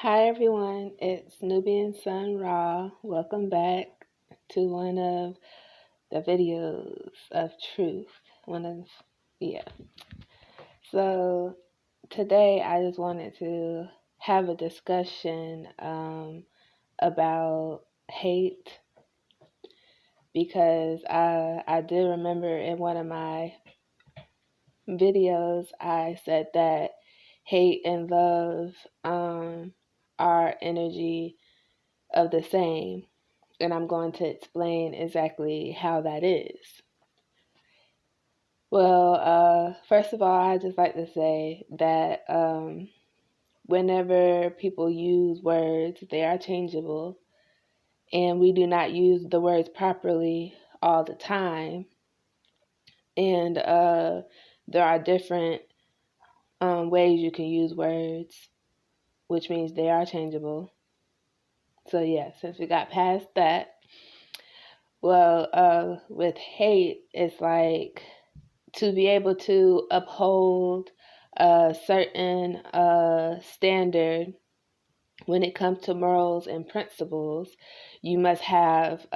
Hi everyone, it's Nubian Sun Raw. Welcome back to one of the videos of truth. Yeah. So today I just wanted to have a discussion about hate because I did remember in one of my videos I said that hate and love are energy of the same, and I'm going to explain exactly how that is. Well, first of all, I just like to say that whenever people use words, they are changeable, and we do not use the words properly all the time. And there are different ways you can use words, which means they are changeable. So, yeah, since we got past that, well, with hate, it's like to be able to uphold a certain standard when it comes to morals and principles, you must have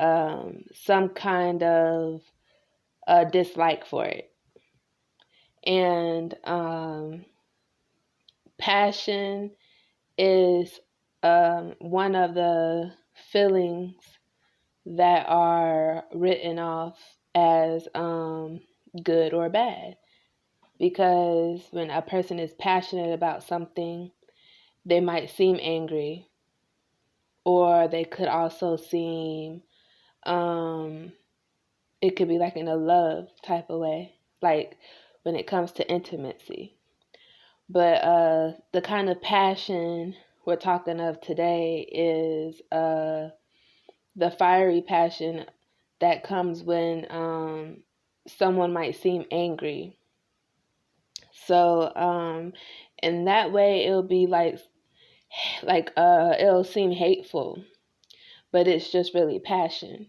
some kind of dislike for it. And passion is one of the feelings that are written off as good or bad. Because when a person is passionate about something, they might seem angry, or they could also seem, it could be like in a love type of way, like when it comes to intimacy. But the kind of passion we're talking of today is the fiery passion that comes when someone might seem angry. So in that way, it'll be like it'll seem hateful, but it's just really passion.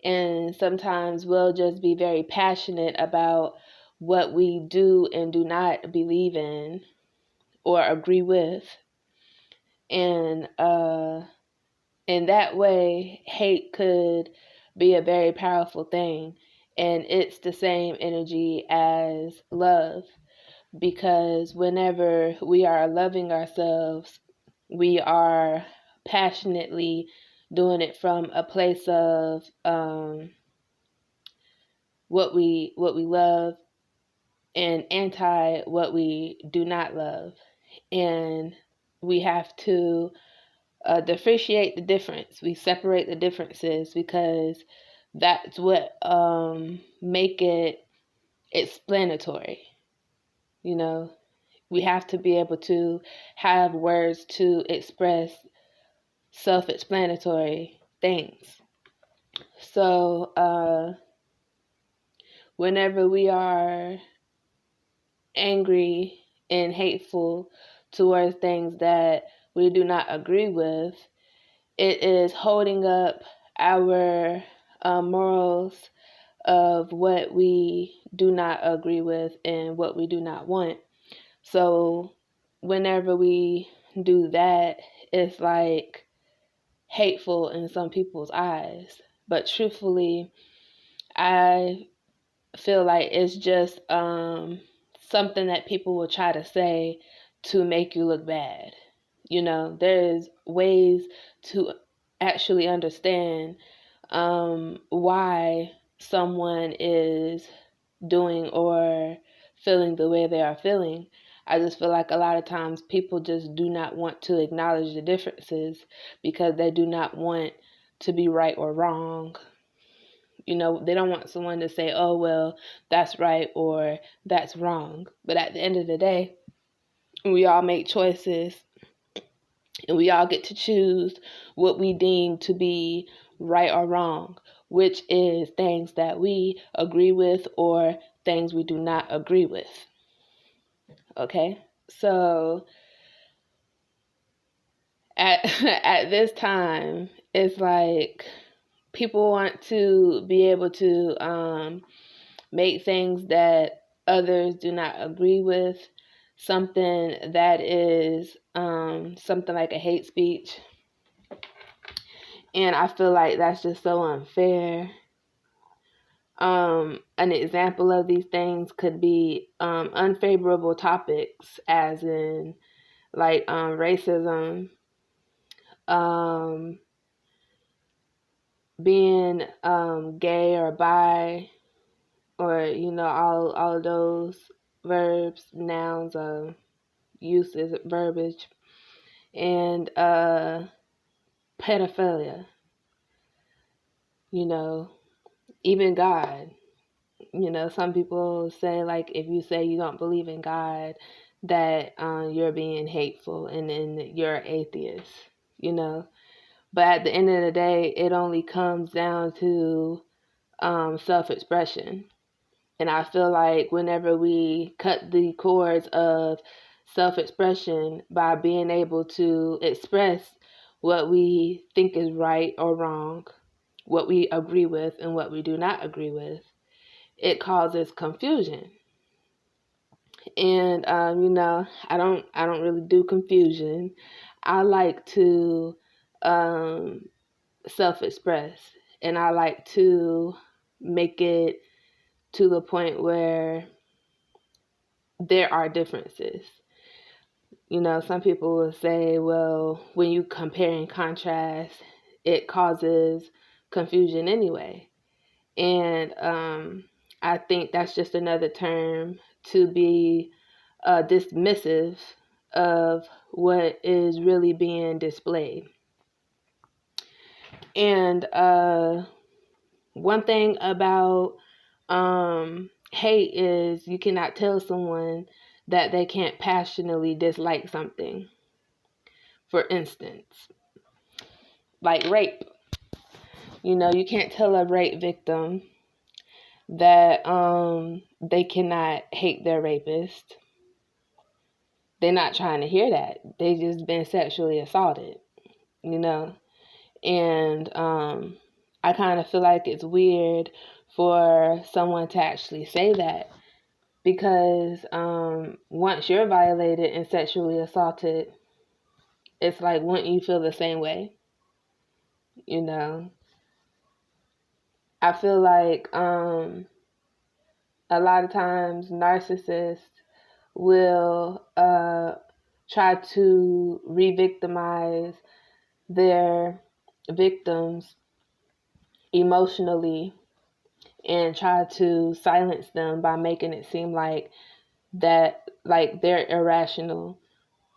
And sometimes we'll just be very passionate about what we do and do not believe in or agree with. And in that way, hate could be a very powerful thing. And it's the same energy as love, because whenever we are loving ourselves, we are passionately doing it from a place of what we love and anti what we do not love. And we have to differentiate the difference. We separate the differences because that's what make it explanatory. You know, we have to be able to have words to express self-explanatory things. So whenever we are angry and hateful towards things that we do not agree with, it is holding up our morals of what we do not agree with and what we do not want. So whenever we do that, it's like hateful in some people's eyes. But truthfully, I feel like it's just something that people will try to say to make you look bad. You know, there's ways to actually understand why someone is doing or feeling the way they are feeling. I just feel like a lot of times people just do not want to acknowledge the differences because they do not want to be right or wrong. You know, they don't want someone to say, oh, well, that's right or that's wrong. But at the end of the day, we all make choices and we all get to choose what we deem to be right or wrong, which is things that we agree with or things we do not agree with. Okay? So at at this time, it's like people want to be able to make things that others do not agree with something that is something like a hate speech. And I feel like that's just so unfair. An example of these things could be unfavorable topics, as in like racism, um, being gay or bi, or all of those verbs, nouns, uses, verbiage, and pedophilia. Even God. Some people say, like, if you say you don't believe in God, that you're being hateful and then you're an atheist. But at the end of the day, it only comes down to self-expression. And I feel like whenever we cut the cords of self-expression by being able to express what we think is right or wrong, what we agree with and what we do not agree with, it causes confusion. And I don't really do confusion. I like to self-express, and I like to make it to the point where there are differences. Some people will say, well, when you compare and contrast, it causes confusion anyway. And I think that's just another term to be dismissive of what is really being displayed. And one thing about hate is you cannot tell someone that they can't passionately dislike something. For instance, like rape. You can't tell a rape victim that they cannot hate their rapist. They're not trying to hear that. They just been sexually assaulted, And I kind of feel like it's weird for someone to actually say that, because once you're violated and sexually assaulted, it's like, wouldn't you feel the same way? I feel like a lot of times narcissists will try to re-victimize their victims emotionally and try to silence them by making it seem like they're irrational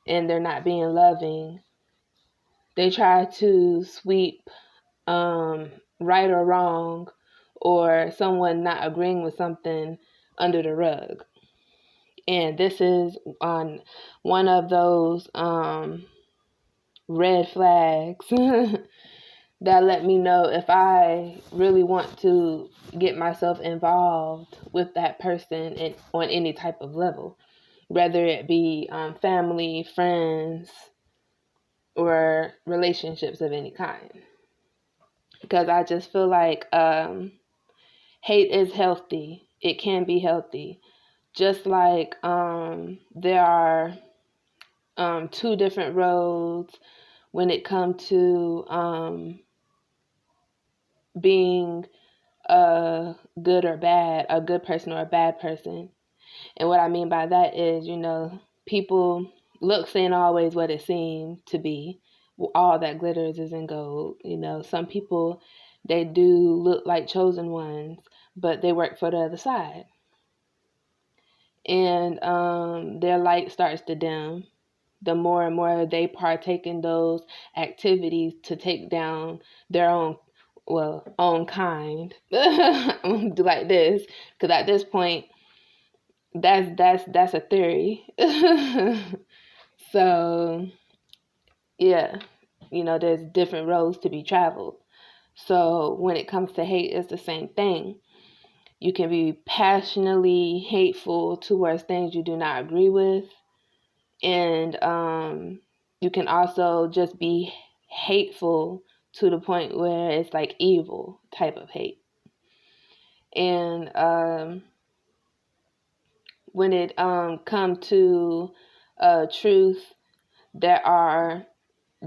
and they're not being loving. They try to sweep right or wrong or someone not agreeing with something under the rug. And this is on one of those red flags that let me know if I really want to get myself involved with that person on any type of level, whether it be family, friends, or relationships of any kind. Because I just feel like hate is healthy. It can be healthy. Just like there are two different roads when it comes to being a good or bad, a good person or a bad person. And what I mean by that is, people, looks ain't always what it seems to be. All that glitters isn't gold. Some people, they do look like chosen ones, but they work for the other side. And their light starts to dim the more and more they partake in those activities to take down their own kind. Do like this, because at this point, that's a theory. So yeah, there's different roads to be traveled. So when it comes to hate, it's the same thing. You can be passionately hateful towards things you do not agree with, and you can also just be hateful to the point where it's like evil type of hate. And when it come to truth, there are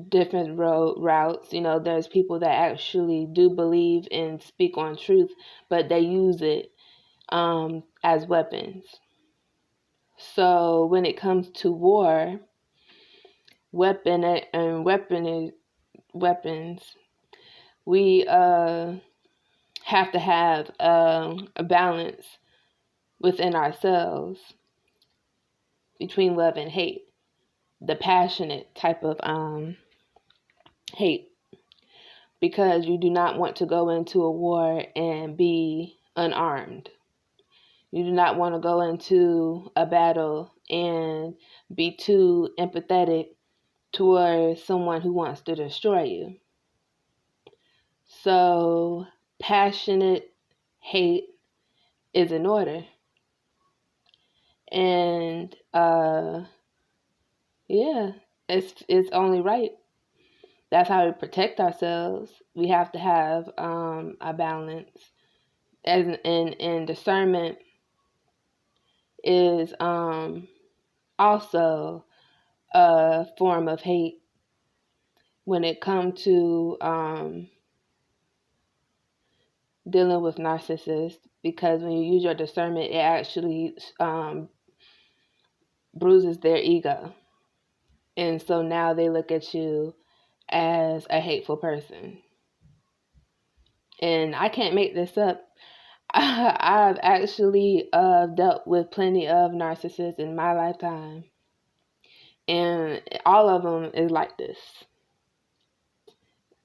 different routes. There's people that actually do believe and speak on truth, but they use it as weapons. So when it comes to war, weapons, we have to have a balance within ourselves between love and hate, the passionate type of hate, because you do not want to go into a war and be unarmed. You do not want to go into a battle and be too empathetic towards someone who wants to destroy you. So passionate hate is in order. And yeah, it's only right. That's how we protect ourselves. We have to have a balance. And discernment is also a form of hate when it comes to dealing with narcissists, because when you use your discernment, it actually bruises their ego. And so now they look at you as a hateful person. And I can't make this up. I've actually dealt with plenty of narcissists in my lifetime. And all of them is like this.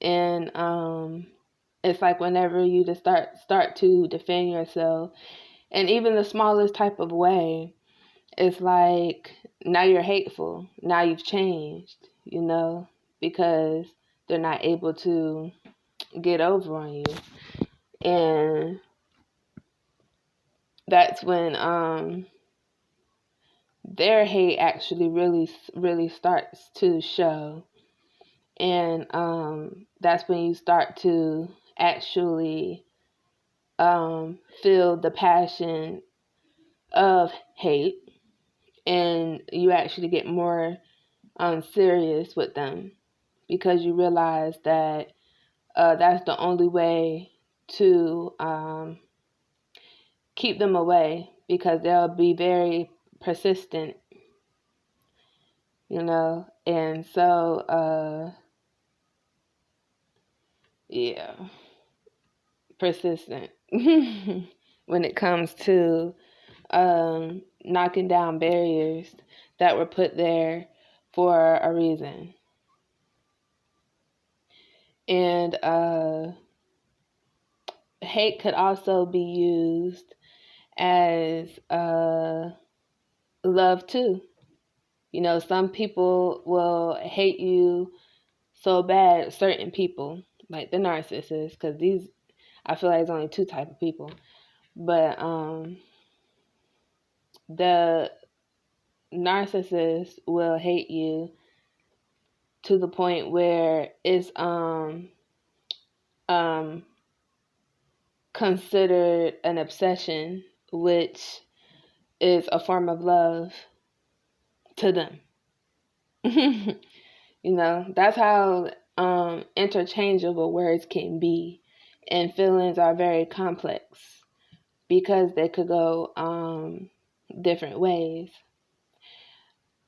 And it's like whenever you just start to defend yourself, and even the smallest type of way, it's like now you're hateful. Now you've changed, because they're not able to get over on you. And that's when their hate actually really starts to show. And that's when you start to actually feel the passion of hate, and you actually get more serious with them, because you realize that that's the only way to keep them away, because they'll be very persistent, and so yeah, persistent when it comes to knocking down barriers that were put there for a reason. And hate could also be used as love too. Some people will hate you so bad, certain people, like the narcissists, because I feel like there's only two type of people. But the narcissist will hate you to the point where it's considered an obsession, which is a form of love to them. That's how interchangeable words can be, and feelings are very complex because they could go different ways.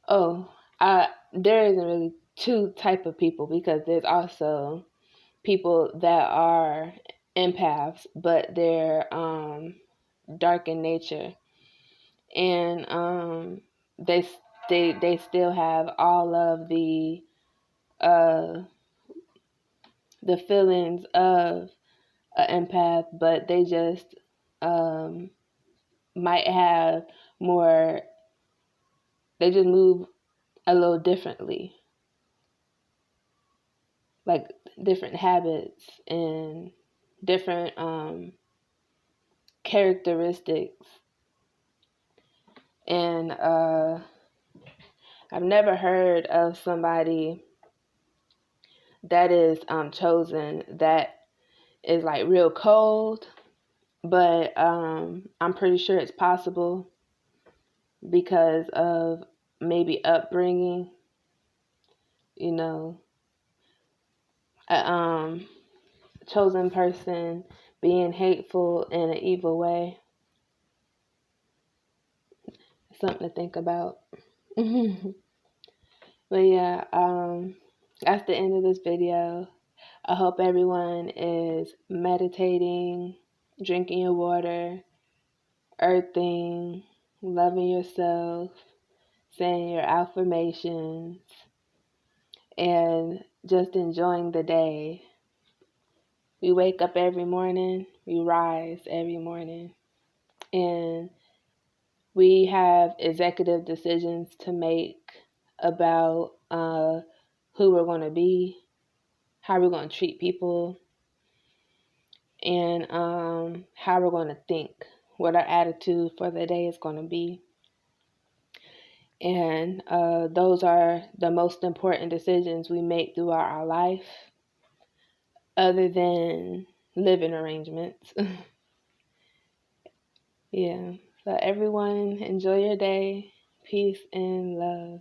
There isn't really two type of people, because there's also people that are empaths, but they're dark in nature, and they still have all of the feelings of an empath, but they just might have more. They just move a little differently, like different habits and different characteristics. And I've never heard of somebody that is chosen that is like real cold, but I'm pretty sure it's possible. because of maybe upbringing, you know, a chosen person being hateful in an evil way. Something to think about. But yeah, that's the end of this video. I hope everyone is meditating, drinking your water, earthing, loving yourself, saying your affirmations, and just enjoying the day. We wake up every morning, we rise every morning, and we have executive decisions to make about who we're going to be, how we're going to treat people, and how we're going to think, what our attitude for the day is going to be. And those are the most important decisions we make throughout our life, other than living arrangements. Yeah. So everyone, enjoy your day. Peace and love.